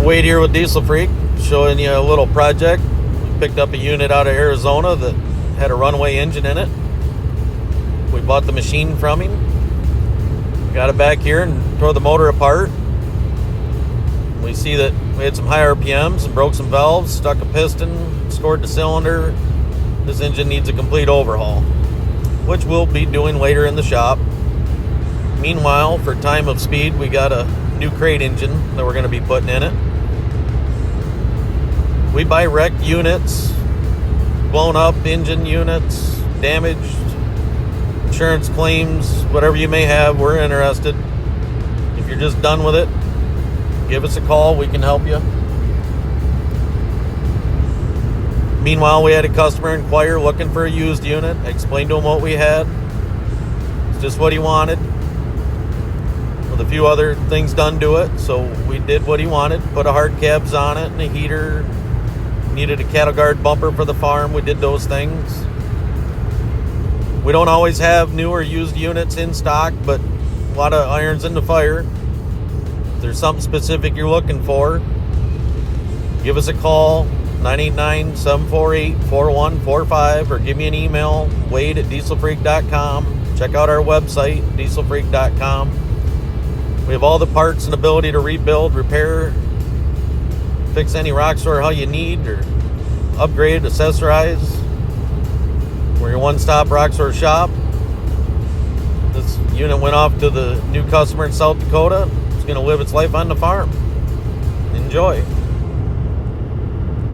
Wade here with Diesel Freak, showing you a little project. We picked up a unit out of Arizona that had a runway engine in it. We bought the machine from him, got it back here and tore the motor apart. We see that we had some high RPMs and broke some valves, stuck a piston, scored the cylinder. This engine needs a complete overhaul, which we'll be doing later in the shop. Meanwhile, for time of speed, we got a new crate engine that we're going to be putting in it. We buy wrecked units, blown up engine units, damaged, insurance claims, whatever you may have, we're interested. If you're just done with it, give us a call, we can help you. Meanwhile, we had a customer inquire looking for a used unit. I explained to him what we had. It's just what he wanted, with a few other things done to it. So we did what he wanted, put a hard cabs on it and a heater. Needed a cattle guard bumper for the farm. We did those things. We don't always have new or used units in stock, but a lot of irons in the fire. If there's something specific you're looking for, give us a call, 989-748-4145, or give me an email, wade@dieselfreak.com. Check out our website, dieselfreak.com. We have all the parts and ability to rebuild, repair, fix any Roxor how you need, or upgrade, accessorize. We're your one-stop Roxor shop. This unit went off to the new customer in South Dakota. It's going to live its life on the farm. Enjoy.